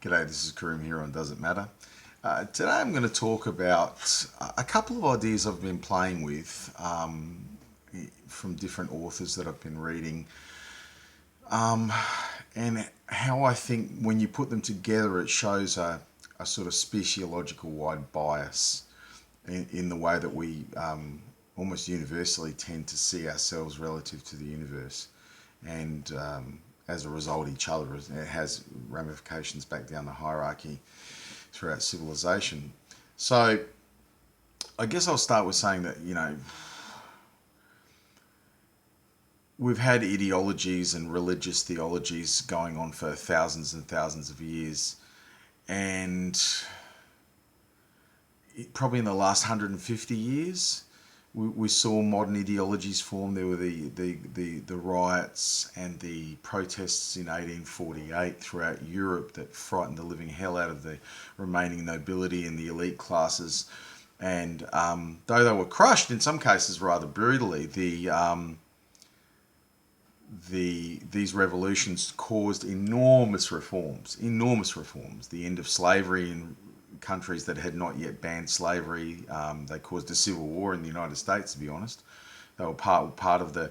G'day, this is Karim here on Does It Matter? Today I'm going to talk about a couple of ideas I've been playing with from different authors that I've been reading, and how I think when you put them together it shows a sort of speciological wide bias in the way that we almost universally tend to see ourselves relative to the universe. And as a result, each other. It has ramifications back down the hierarchy throughout civilization. So I guess I'll start with saying that, we've had ideologies and religious theologies going on for thousands and thousands of years. And probably in the last 150 years, we saw modern ideologies form. There were the riots and the protests in 1848 throughout Europe that frightened the living hell out of the remaining nobility and the elite classes. And though they were crushed in some cases rather brutally, these revolutions caused enormous reforms. The end of slavery in countries that had not yet banned slavery. They caused a civil war in the United States, to be honest. They were part of the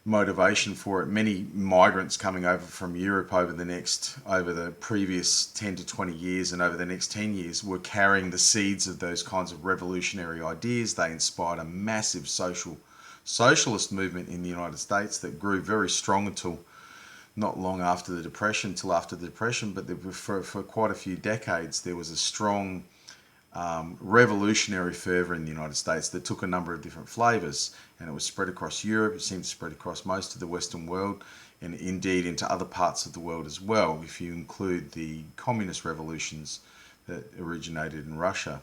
motivation for it. Many migrants coming over from Europe over the previous 10 to 20 years and over the next 10 years were carrying the seeds of those kinds of revolutionary ideas. They inspired a massive socialist movement in the United States that grew very strong until not long after the Depression, but for quite a few decades there was a strong revolutionary fervour in the United States that took a number of different flavours, and it was spread across Europe. It seemed to spread across most of the Western world, and indeed into other parts of the world as well, if you include the communist revolutions that originated in Russia.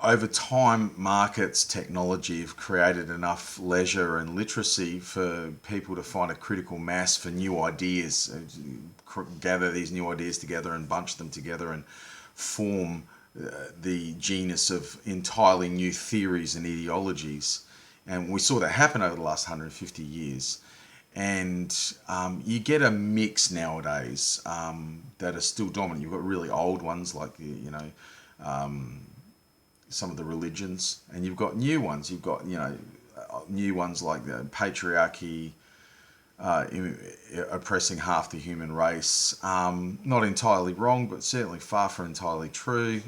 Over time, markets, technology have created enough leisure and literacy for people to find a critical mass for new ideas, gather these new ideas together and bunch them together and form the genus of entirely new theories and ideologies. And we saw that happen over the last 150 years. And you get a mix nowadays that are still dominant. You've got really old ones like, some of the religions, and you've got new ones. You've got new ones like the patriarchy oppressing half the human race. Not entirely wrong, but certainly far from entirely true.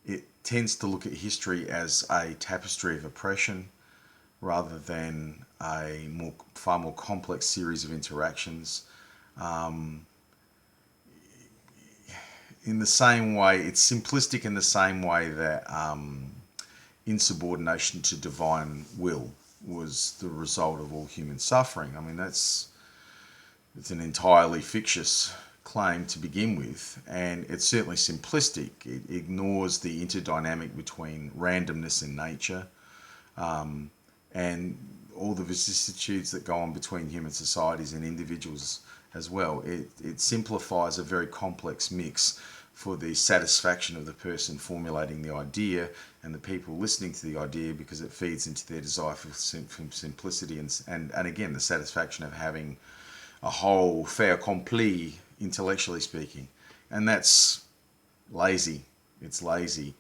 It tends to look at history as a tapestry of oppression rather than a far more complex series of interactions. In the same way, it's simplistic in the same way that insubordination to divine will was the result of all human suffering. I mean, it's an entirely fictitious claim to begin with, and it's certainly simplistic. It ignores the interdynamic between randomness in nature and all the vicissitudes that go on between human societies and individuals as well. It simplifies a very complex mix for the satisfaction of the person formulating the idea and the people listening to the idea, because it feeds into their desire for simplicity and again the satisfaction of having a whole fait accompli, intellectually speaking. And that's lazy. It's lazy.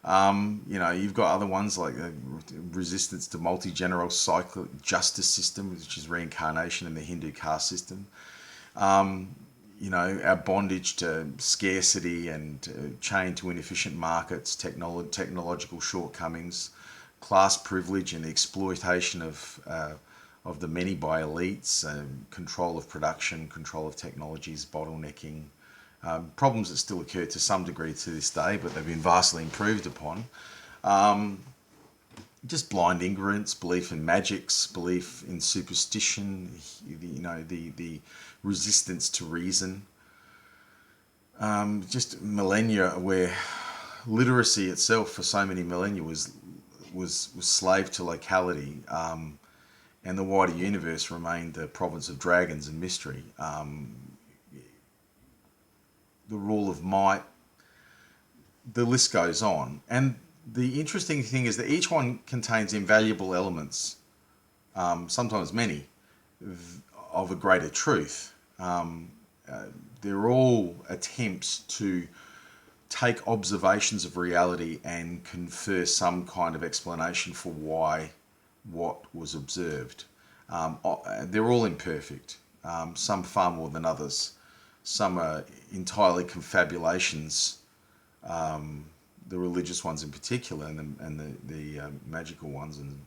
You've got other ones like resistance to multi-general cyclic justice system, which is reincarnation in the Hindu caste system. Our bondage to scarcity and chained to inefficient markets, technological shortcomings, class privilege and the exploitation of the many by elites, control of production, control of technologies, bottlenecking, problems that still occur to some degree to this day, but they've been vastly improved upon. Just blind ignorance, belief in magics, belief in superstition, the resistance to reason. Just millennia where literacy itself for so many millennia was slave to locality, and the wider universe remained the province of dragons and mystery. The rule of might, the list goes on. And the interesting thing is that each one contains invaluable elements, sometimes many, of a greater truth. They're all attempts to take observations of reality and confer some kind of explanation for why what was observed. They're all imperfect, some far more than others. Some are entirely confabulations, the religious ones in particular, and the magical ones and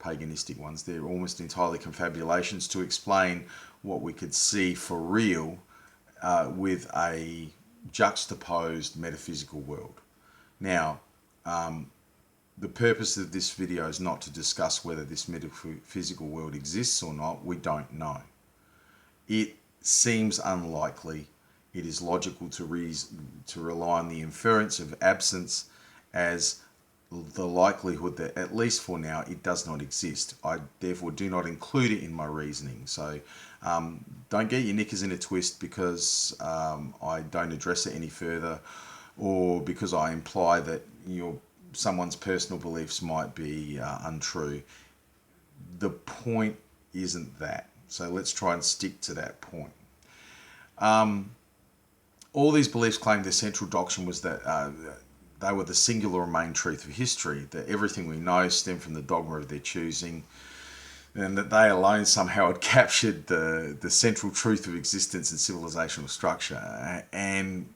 paganistic ones. They're almost entirely confabulations to explain what we could see for real with a juxtaposed metaphysical world. Now, the purpose of this video is not to discuss whether this metaphysical world exists or not. We don't know. It seems unlikely. It is logical to rely on the inference of absence as the likelihood that, at least for now, it does not exist. I therefore do not include it in my reasoning. So don't get your knickers in a twist because I don't address it any further, or because I imply that someone's personal beliefs might be untrue. The point isn't that. So let's try and stick to that point. All these beliefs claimed their central doctrine was that they were the singular and main truth of history, that everything we know stemmed from the dogma of their choosing, and that they alone somehow had captured the central truth of existence and civilizational structure. And,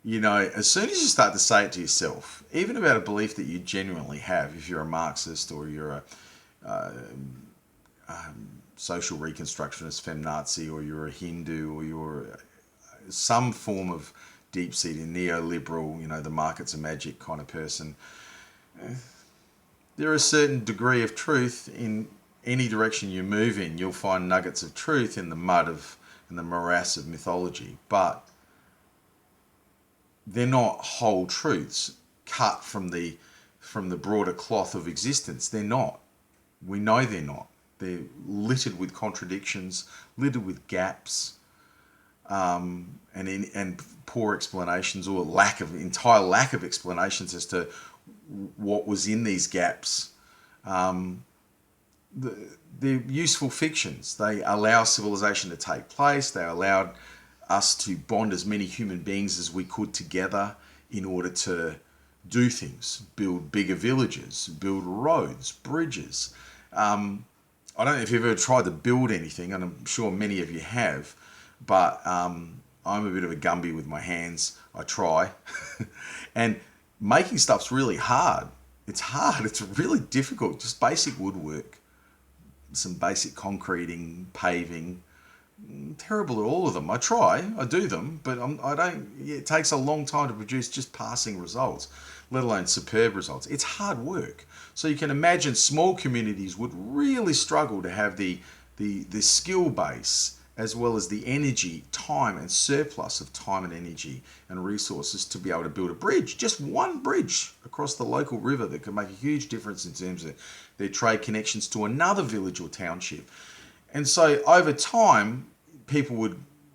as soon as you start to say it to yourself, even about a belief that you genuinely have, if you're a Marxist or you're a social reconstructionist, feminazi, or you're a Hindu, or you're some form of deep-seated neoliberal, the markets are magic kind of person, there is a certain degree of truth in any direction you move in. You'll find nuggets of truth in the mud and the morass of mythology, but they're not whole truths cut from the broader cloth of existence. They're not. We know they're not. They're littered with contradictions, littered with gaps, and poor explanations, or entire lack of explanations as to what was in these gaps. They're useful fictions. They allow civilization to take place. They allowed us to bond as many human beings as we could together in order to do things, build bigger villages, build roads, bridges. I don't know if you've ever tried to build anything, and I'm sure many of you have, but I'm a bit of a Gumby with my hands. I try. And making stuff's really hard. It's hard. It's really difficult. Just basic woodwork, some basic concreting, paving. Terrible at all of them. I try. I do them, but I don't. It takes a long time to produce just passing results, let alone superb results. It's hard work. So you can imagine small communities would really struggle to have the skill base, as well as the energy, time, and surplus of time and energy and resources to be able to build a bridge, just one bridge across the local river that could make a huge difference in terms of their trade connections to another village or township. And so over time,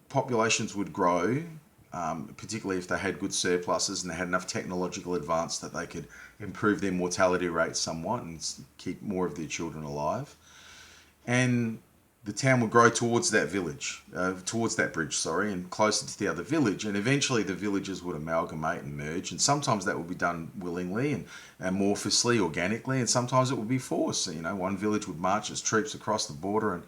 populations would grow, particularly if they had good surpluses and they had enough technological advance that they could improve their mortality rate somewhat and keep more of their children alive. And the town would grow towards that bridge, and closer to the other village. And eventually the villages would amalgamate and merge. And sometimes that would be done willingly and amorphously, organically. And sometimes it would be forced. One village would march its troops across the border and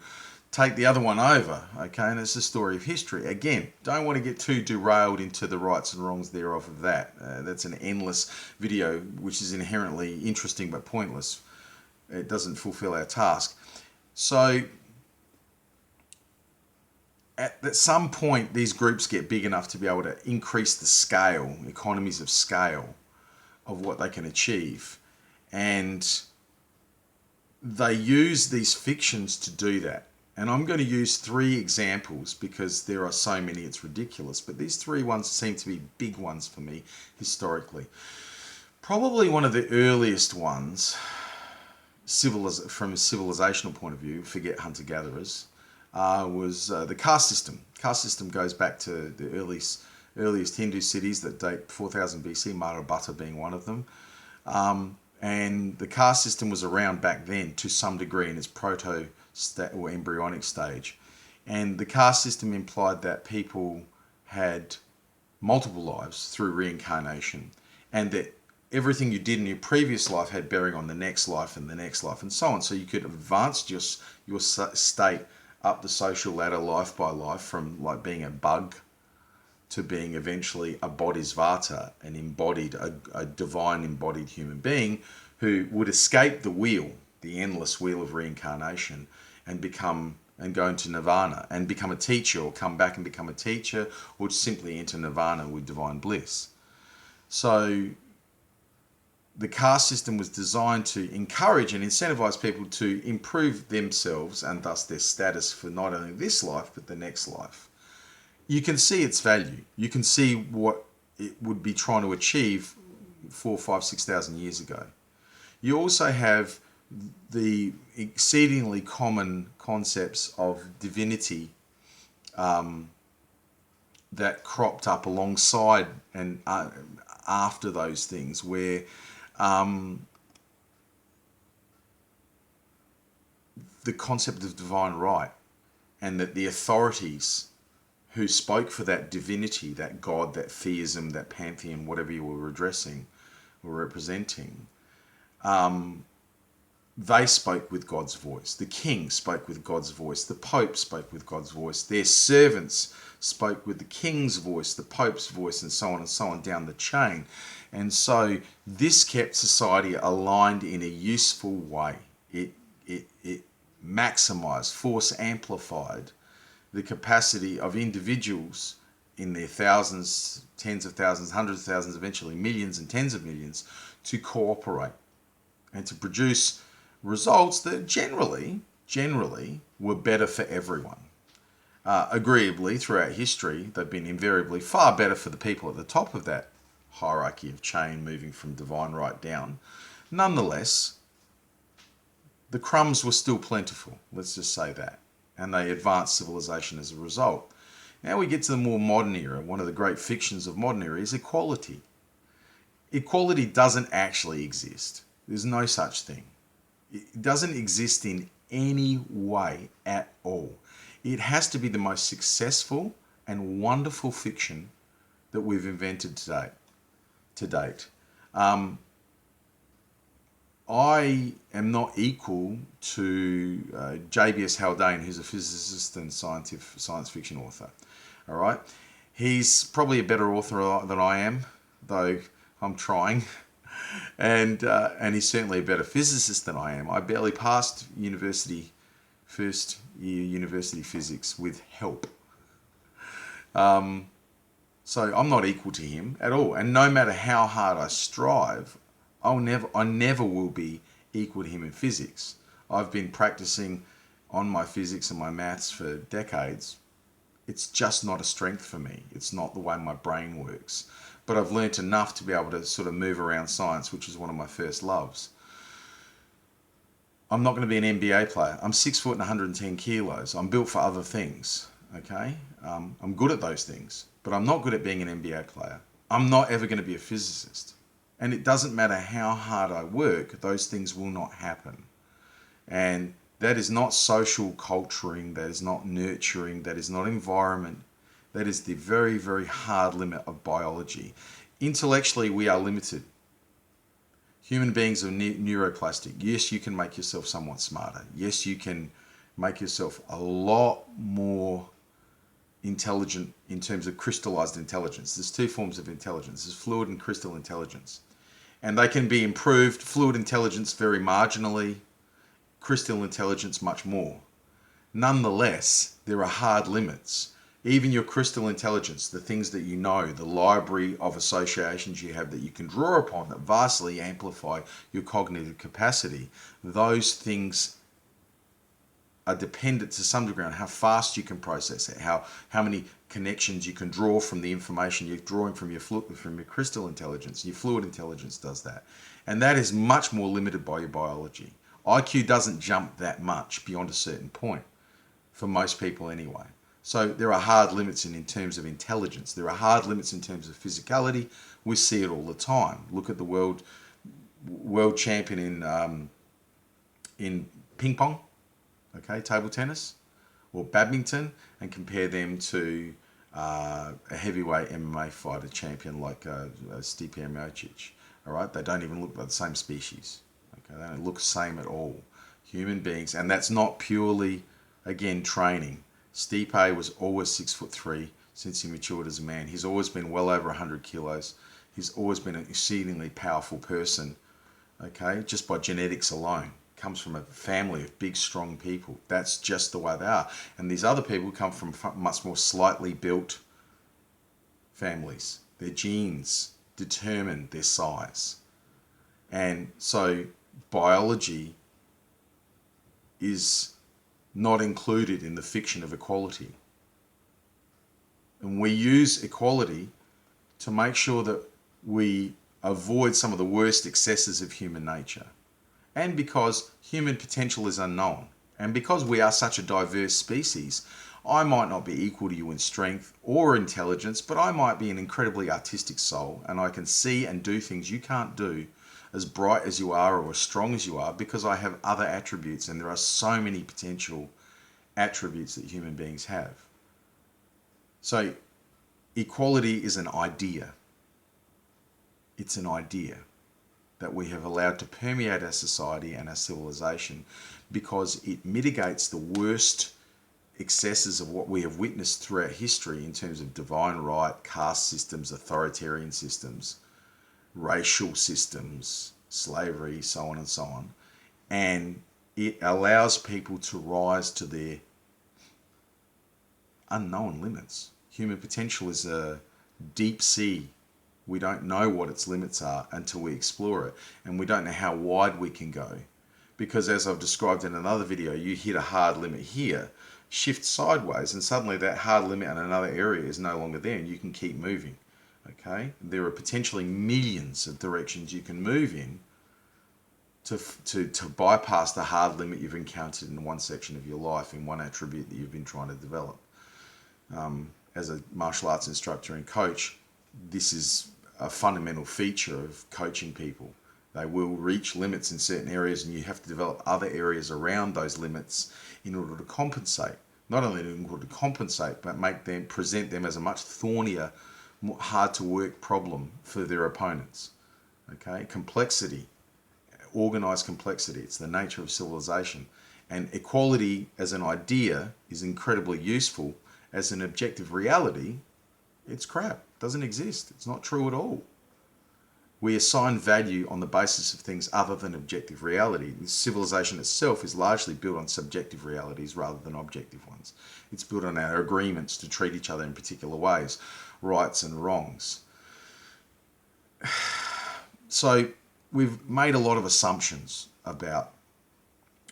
take the other one over. Okay, and it's a story of history. Again, don't want to get too derailed into the rights and wrongs thereof of that. That's an endless video, which is inherently interesting but pointless. It doesn't fulfill our task. So at some point, these groups get big enough to be able to increase the scale, economies of scale, of what they can achieve. And they use these fictions to do that. And I'm going to use 3 examples because there are so many, it's ridiculous. But these 3 ones seem to be big ones for me historically. Probably one of the earliest ones, from a civilizational point of view, forget hunter-gatherers, was the caste system. Caste system goes back to the earliest Hindu cities that date 4000 BC, Mahabharata being one of them. And the caste system was around back then to some degree in its or embryonic stage. And the caste system implied that people had multiple lives through reincarnation, and that everything you did in your previous life had bearing on the next life and the next life and so on. So you could advance your state up the social ladder life by life, from like being a bug to being eventually a bodhisvata, a divine embodied human being who would escape the wheel, the endless wheel of reincarnation, and go into nirvana and become a teacher, or come back and become a teacher, or simply enter nirvana with divine bliss. So the caste system was designed to encourage and incentivize people to improve themselves and thus their status for not only this life but the next life. You can see its value. You can see what it would be trying to achieve 4, 5, 6,000 years ago. You also have the exceedingly common concepts of divinity that cropped up alongside and after those things, where the concept of divine right, and that the authorities who spoke for that divinity, that God, that theism, that pantheon, whatever you were addressing or representing, they spoke with God's voice. The king spoke with God's voice. The Pope spoke with God's voice. Their servants spoke with the king's voice, the Pope's voice, and so on down the chain. And so this kept society aligned in a useful way. It maximized, force amplified the capacity of individuals in their thousands, tens of thousands, hundreds of thousands, eventually millions and tens of millions, to cooperate and to produce results that generally were better for everyone. Agreeably, throughout history, they've been invariably far better for the people at the top of that hierarchy of chain, moving from divine right down. Nonetheless, the crumbs were still plentiful, let's just say that, and they advanced civilization as a result. Now we get to the more modern era. One of the great fictions of modern era is equality. Equality doesn't actually exist. There's no such thing. It doesn't exist in any way at all. It has to be the most successful and wonderful fiction that we've invented to date. I am not equal to J.B.S. Haldane, who's a physicist and science fiction author. All right, he's probably a better author than I am, though I'm trying, and he's certainly a better physicist than I am. I barely passed first year university physics with help. So I'm not equal to him at all, and no matter how hard I strive, I never will be equal to him in physics. I've been practicing on my physics and my maths for decades. It's just not a strength for me. It's not the way my brain works. But I've learnt enough to be able to sort of move around science, which is one of my first loves. I'm not going to be an NBA player. I'm 6 foot and 110 kilos. I'm built for other things, okay? I'm good at those things, but I'm not good at being an NBA player. I'm not ever going to be a physicist. And it doesn't matter how hard I work, those things will not happen. And that is not social culturing, that is not nurturing, that is not environment. That is the very, very hard limit of biology. Intellectually, we are limited. Human beings are neuroplastic. Yes, you can make yourself somewhat smarter. Yes, you can make yourself a lot more intelligent in terms of crystallized intelligence. There's two forms of intelligence. There's fluid and crystal intelligence. And they can be improved. Fluid intelligence very marginally, crystal intelligence much more. Nonetheless, there are hard limits. Even your crystal intelligence, the things that you know, the library of associations you have that you can draw upon that vastly amplify your cognitive capacity, those things are dependent to some degree on how fast you can process it, how many connections you can draw from the information you're drawing from your crystal intelligence. Your fluid intelligence does that. And that is much more limited by your biology. IQ doesn't jump that much beyond a certain point, for most people anyway. So there are hard limits in terms of intelligence. There are hard limits in terms of physicality. We see it all the time. Look at the world champion in ping pong. okay, table tennis, or badminton, and compare them to a heavyweight MMA fighter champion like Stipe Miocic. All right, they don't even look like the same species. Okay, they don't look the same at all. Human beings, and that's not purely, again, training. Stipe was always 6'3" since he matured as a man. He's always been well over 100 kilos. He's always been an exceedingly powerful person. Okay, just by genetics alone. Comes from a family of big, strong people. That's just the way they are. And these other people come from much more slightly built families. Their genes determine their size. And so biology is not included in the fiction of equality. And we use equality to make sure that we avoid some of the worst excesses of human nature. And because human potential is unknown. And because we are such a diverse species, I might not be equal to you in strength or intelligence, but I might be an incredibly artistic soul, and I can see and do things you can't do, as bright as you are or as strong as you are, because I have other attributes, and there are so many potential attributes that human beings have. So equality is an idea. It's an idea that we have allowed to permeate our society and our civilization because it mitigates the worst excesses of what we have witnessed throughout history in terms of divine right, caste systems, authoritarian systems, racial systems, slavery, so on and so on. And it allows people to rise to their unknown limits. Human potential is a deep sea. We don't know what its limits are until we explore it, and we don't know how wide we can go. Because as I've described in another video, you hit a hard limit here, shift sideways, and suddenly that hard limit in another area is no longer there, and you can keep moving. Okay? There are potentially millions of directions you can move in to bypass the hard limit you've encountered in one section of your life, in one attribute that you've been trying to develop. As a martial arts instructor and coach, this is a fundamental feature of coaching people. They will reach limits in certain areas, and you have to develop other areas around those limits in order to compensate. Not only in order to compensate, but present them as a much thornier, more hard to work problem for their opponents. Okay, complexity, organized complexity. It's the nature of civilization, and equality as an idea is incredibly useful. As an objective reality, it's crap. It doesn't exist. It's not true at all. We assign value on the basis of things other than objective reality. Civilization itself is largely built on subjective realities rather than objective ones. It's built on our agreements to treat each other in particular ways, rights and wrongs. So we've made a lot of assumptions about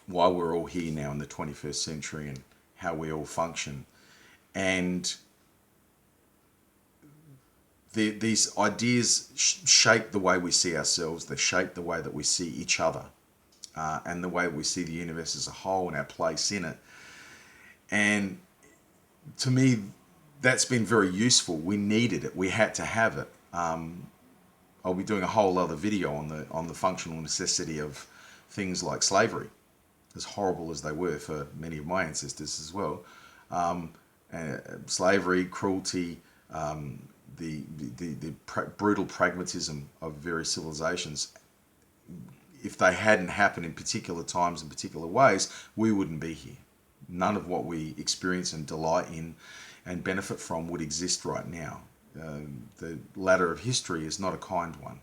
why we're all here now in the 21st century and how we all function. And these ideas shape the way we see ourselves. They shape the way that we see each other and the way we see the universe as a whole and our place in it. And to me, that's been very useful. We needed it. We had to have it. I'll be doing a whole other video on the functional necessity of things like slavery, as horrible as they were for many of my ancestors as well. Slavery, cruelty, the brutal pragmatism of various civilizations. If they hadn't happened in particular times and particular ways, we wouldn't be here. None of what we experience and delight in and benefit from would exist right now. The ladder of history is not a kind one.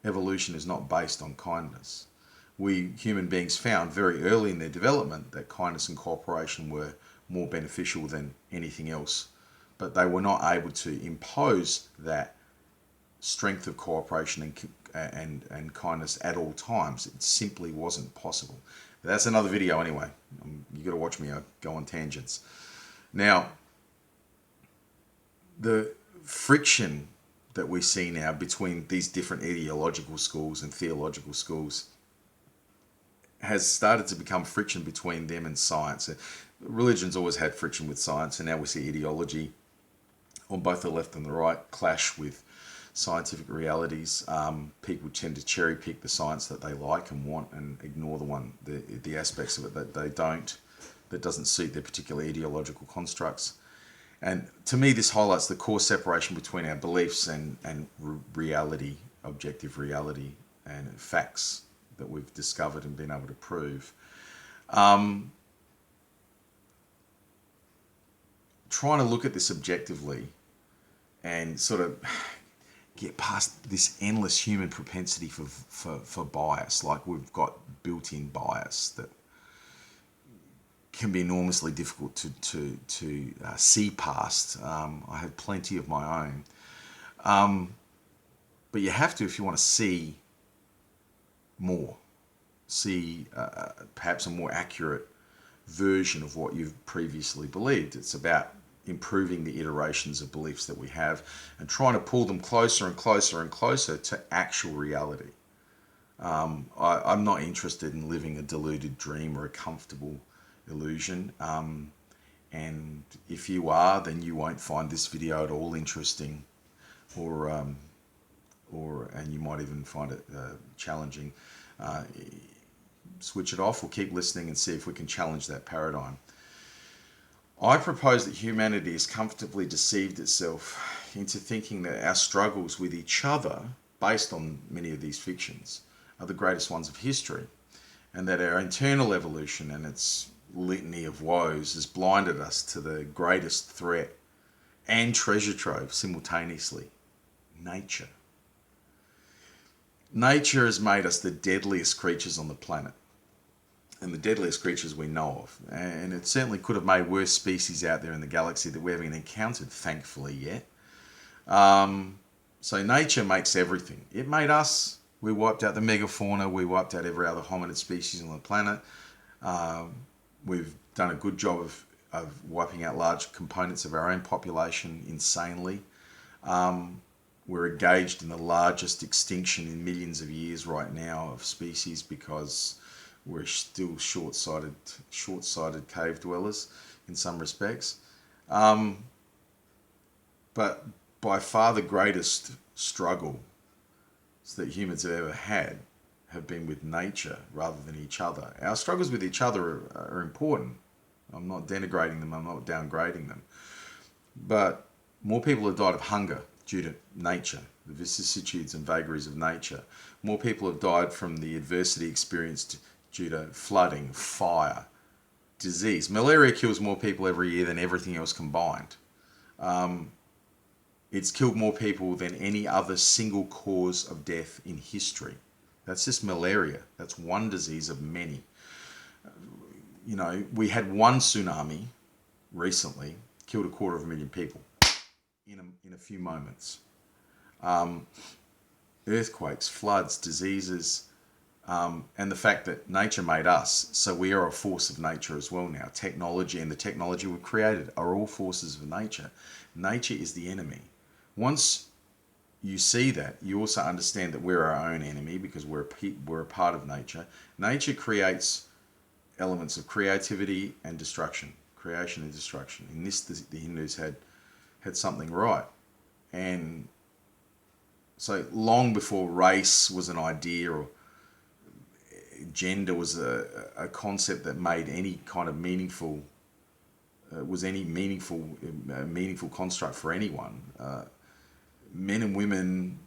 Evolution is not based on kindness. We human beings found very early in their development that kindness and cooperation were more beneficial than anything else, but they were not able to impose that strength of cooperation and kindness at all times. It simply wasn't possible. That's another video anyway. You got to watch me. I go on tangents. Now, the friction that we see now between these different ideological schools and theological schools has started to become friction between them and science. Religion's always had friction with science, and now we see ideology on both the left and the right clash with scientific realities. People tend to cherry pick the science that they like and want and ignore the aspects of it that they don't. that doesn't suit their particular ideological constructs. And to me, this highlights the core separation between our beliefs and reality, objective reality, and facts that we've discovered and been able to prove. Trying to look at this objectively and sort of get past this endless human propensity for bias. Like, we've got built-in bias that can be enormously difficult to see past. I have plenty of my own. But you have to if you want to see more. See perhaps a more accurate version of what you've previously believed. It's about improving the iterations of beliefs that we have and trying to pull them closer and closer and closer to actual reality. I'm not interested in living a deluded dream or a comfortable illusion. And if you are, then you won't find this video at all interesting, and you might even find it challenging. Switch it off or keep listening and see if we can challenge that paradigm. I propose that humanity has comfortably deceived itself into thinking that our struggles with each other, based on many of these fictions, are the greatest ones of history, and that our internal evolution and its litany of woes has blinded us to the greatest threat and treasure trove simultaneously: nature. Nature has made us the deadliest creatures on the planet, and the deadliest creatures we know of. And it certainly could have made worse species out there in the galaxy that we haven't encountered, thankfully, yet. So nature makes everything. It made us. We wiped out the megafauna. We wiped out every other hominid species on the planet. We've done a good job of wiping out large components of our own population insanely. We're engaged in the largest extinction in millions of years right now of species because we're still short-sighted cave dwellers in some respects. But by far the greatest struggle that humans have ever had have been with nature rather than each other. Our struggles with each other are important. I'm not denigrating them, I'm not downgrading them. But more people have died of hunger due to nature, the vicissitudes and vagaries of nature. More people have died from the adversity experienced due to flooding, fire, disease. Malaria kills more people every year than everything else combined. It's killed more people than any other single cause of death in history. That's just malaria. That's one disease of many. You know, we had one tsunami recently, killed 250,000 people in a few moments. Earthquakes, floods, diseases, and the fact that nature made us, so we are a force of nature as well now. Technology and the technology we've created are all forces of nature. Nature is the enemy. Once you see that, you also understand that we're our own enemy because we're a part of nature. Nature creates elements of creativity and destruction, creation and destruction. In this, the Hindus had something right. And so long before race was an idea or gender was a concept that made any kind of meaningful construct for anyone, men and women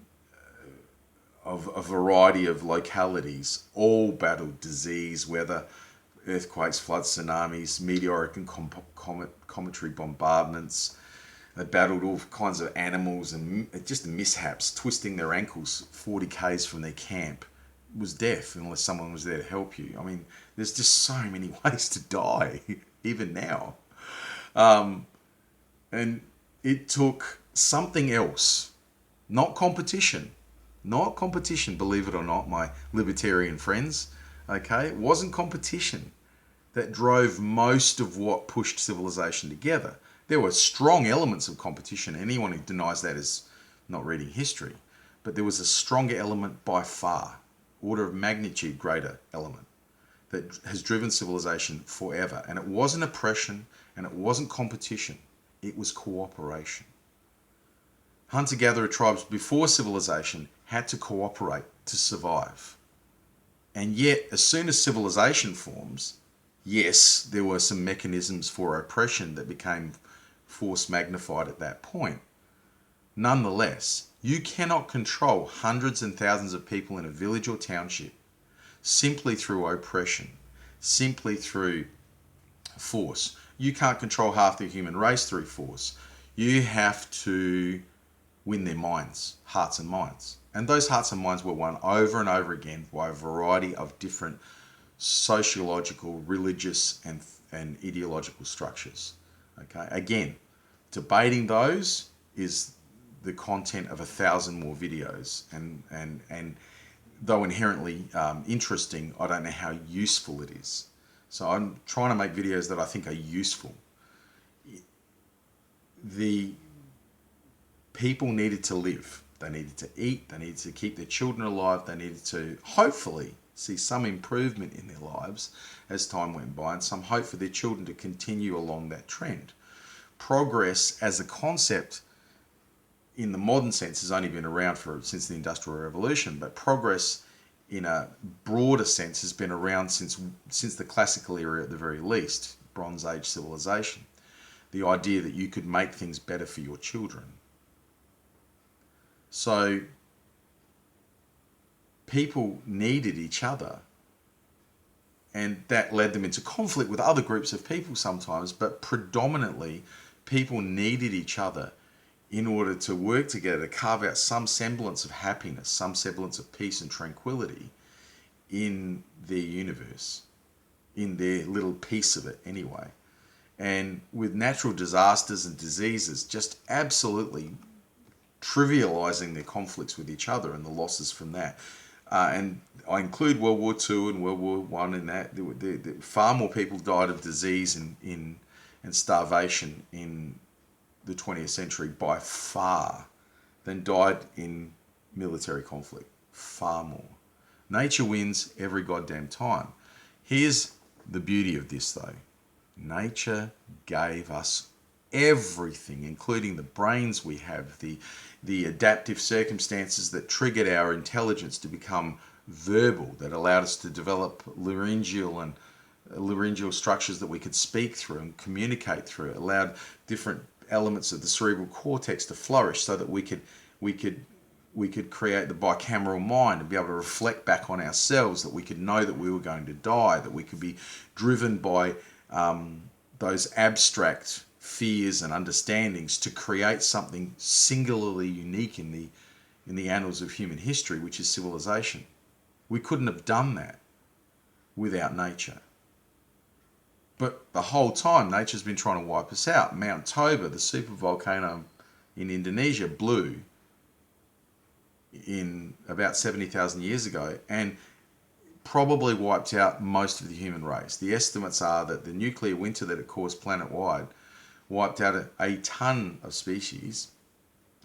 of a variety of localities all battled disease, weather, earthquakes, floods, tsunamis, meteoric and cometary bombardments. They battled all kinds of animals and just mishaps, twisting their ankles 40 k's from their camp was death unless someone was there to help you. I mean, there's just so many ways to die, even now. And it took something else, not competition, believe it or not, my libertarian friends, okay? It wasn't competition that drove most of what pushed civilization together. There were strong elements of competition. Anyone who denies that is not reading history. But there was a stronger element by far, order of magnitude greater element, that has driven civilization forever. And it wasn't oppression and it wasn't competition. It was cooperation. Hunter-gatherer tribes before civilization had to cooperate to survive. And yet, as soon as civilization forms, Yes, there were some mechanisms for oppression that became force magnified at that point. Nonetheless, you cannot control hundreds and thousands of people in a village or township simply through oppression, simply through force. You can't control half the human race through force. You have to win their minds, hearts and minds. And those hearts and minds were won over and over again by a variety of different sociological, religious, and ideological structures. Okay, again, debating those is the content of 1,000 more videos, and though inherently interesting, I don't know how useful it is. So I'm trying to make videos that I think are useful. The people needed to live. They needed to eat. They needed to keep their children alive. They needed to hopefully see some improvement in their lives as time went by, and some hope for their children to continue along that trend. Progress as a concept in the modern sense has only been around since the Industrial Revolution, but progress in a broader sense has been around since the classical era at the very least, Bronze Age civilization. The idea that you could make things better for your children. So people needed each other, and that led them into conflict with other groups of people sometimes, but predominantly people needed each other in order to work together to carve out some semblance of happiness, some semblance of peace and tranquility in their universe, in their little piece of it anyway. And with natural disasters and diseases just absolutely trivializing their conflicts with each other and the losses from that. And I include World War II and World War One in that. Far more people died of disease and starvation in the 20th century by far than died in military conflict. Far more. Nature wins every goddamn time. Here's the beauty of this though. Nature gave us everything, including the brains we have, the adaptive circumstances that triggered our intelligence to become verbal, that allowed us to develop laryngeal structures that we could speak through and communicate through. It allowed different elements of the cerebral cortex to flourish so that we could create the bicameral mind and be able to reflect back on ourselves, that we could know that we were going to die, that we could be driven by those abstract fears and understandings to create something singularly unique in the annals of human history, which is civilization. We couldn't have done that without nature. But the whole time, nature's been trying to wipe us out. Mount Toba, the supervolcano in Indonesia, blew in about 70,000 years ago and probably wiped out most of the human race. The estimates are that the nuclear winter that it caused planet-wide wiped out a ton of species,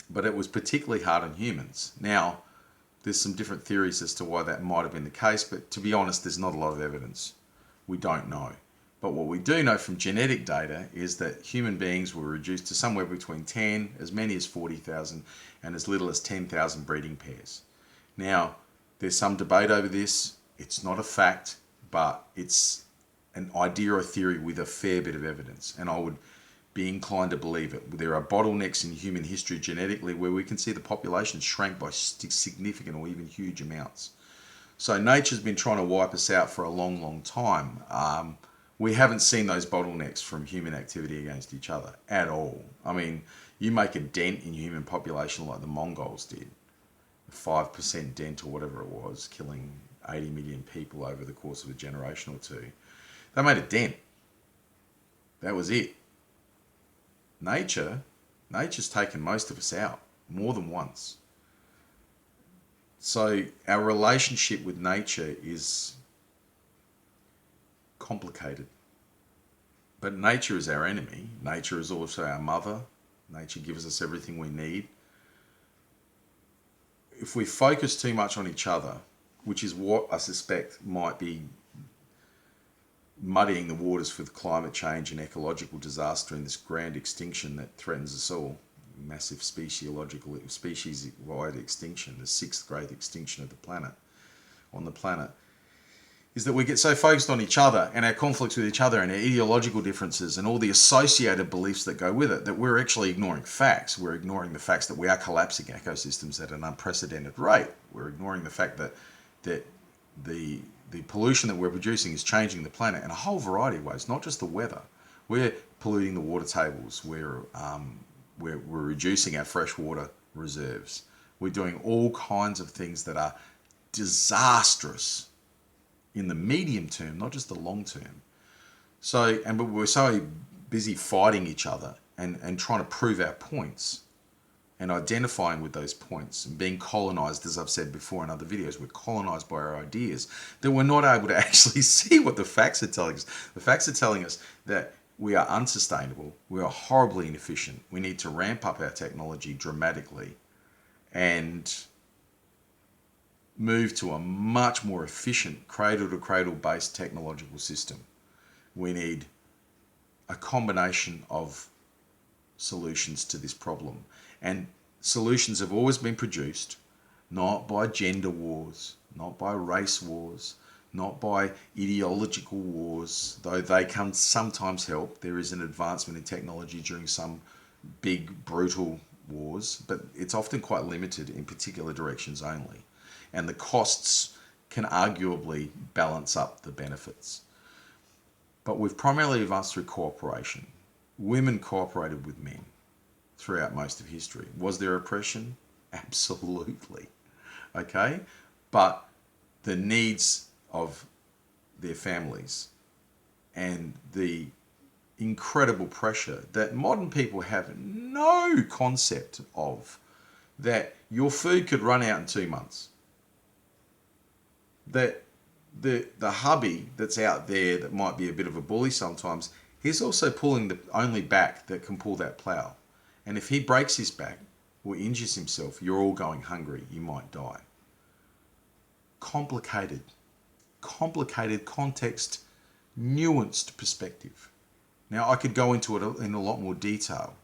but it was particularly hard on humans. Now, there's some different theories as to why that might have been the case, but to be honest, there's not a lot of evidence. We don't know. But what we do know from genetic data is that human beings were reduced to somewhere between 10, as many as 40,000, and as little as 10,000 breeding pairs. Now, there's some debate over this. It's not a fact, but it's an idea or theory with a fair bit of evidence, and I would be inclined to believe it. There are bottlenecks in human history genetically where we can see the population shrank by significant or even huge amounts. So nature's been trying to wipe us out for a long, long time. We haven't seen those bottlenecks from human activity against each other at all. I mean, you make a dent in human population like the Mongols did, a 5% dent or whatever it was, killing 80 million people over the course of a generation or two. They made a dent. That was it. Nature's taken most of us out, more than once. So our relationship with nature is complicated. But nature is our enemy. Nature is also our mother. Nature gives us everything we need. If we focus too much on each other, which is what I suspect might be muddying the waters for the climate change and ecological disaster and this grand extinction that threatens us all, massive species-wide extinction, the sixth great extinction of the planet, on the planet. is that we get so focused on each other and our conflicts with each other and our ideological differences and all the associated beliefs that go with it, that we're actually ignoring facts. We're ignoring the facts that we are collapsing ecosystems at an unprecedented rate. We're ignoring the fact that the pollution that we're producing is changing the planet in a whole variety of ways, not just the weather. We're polluting the water tables. We're reducing our freshwater reserves. We're doing all kinds of things that are disastrous in the medium term, not just the long term. But we're so busy fighting each other and trying to prove our points and identifying with those points and being colonized, as I've said before in other videos, we're colonized by our ideas, that we're not able to actually see what the facts are telling us. The facts are telling us that we are unsustainable, we are horribly inefficient, we need to ramp up our technology dramatically and move to a much more efficient cradle-to-cradle based technological system. We need a combination of solutions to this problem. And solutions have always been produced not by gender wars, not by race wars, not by ideological wars, though they can sometimes help. There is an advancement in technology during some big, brutal wars, but it's often quite limited in particular directions only. And the costs can arguably balance up the benefits. But we've primarily advanced through cooperation. Women cooperated with men throughout most of history. Was there oppression? Absolutely. Okay? But the needs of their families and the incredible pressure that modern people have no concept of, that your food could run out in 2 months, that the hubby that's out there that might be a bit of a bully sometimes, he's also pulling the only back that can pull that plough. And if he breaks his back or injures himself, you're all going hungry, you might die. Complicated context, nuanced perspective. Now, I could go into it in a lot more detail,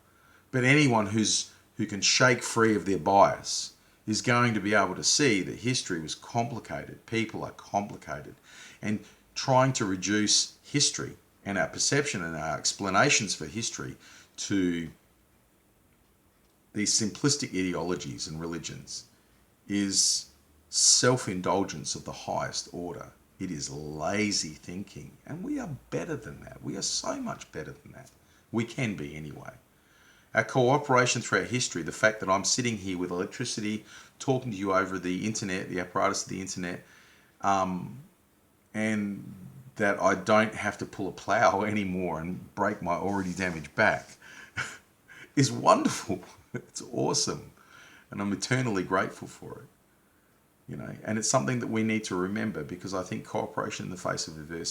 but anyone who can shake free of their bias is going to be able to see that history was complicated. People are complicated. And trying to reduce history and our perception and our explanations for history to these simplistic ideologies and religions is self-indulgence of the highest order. It is lazy thinking. And we are better than that. We are so much better than that. We can be anyway. Our cooperation throughout history, the fact that I'm sitting here with electricity, talking to you over the internet, the apparatus of the internet, and that I don't have to pull a plough anymore and break my already damaged back, is wonderful. It's awesome. And I'm eternally grateful for it. And it's something that we need to remember, because I think cooperation in the face of adversity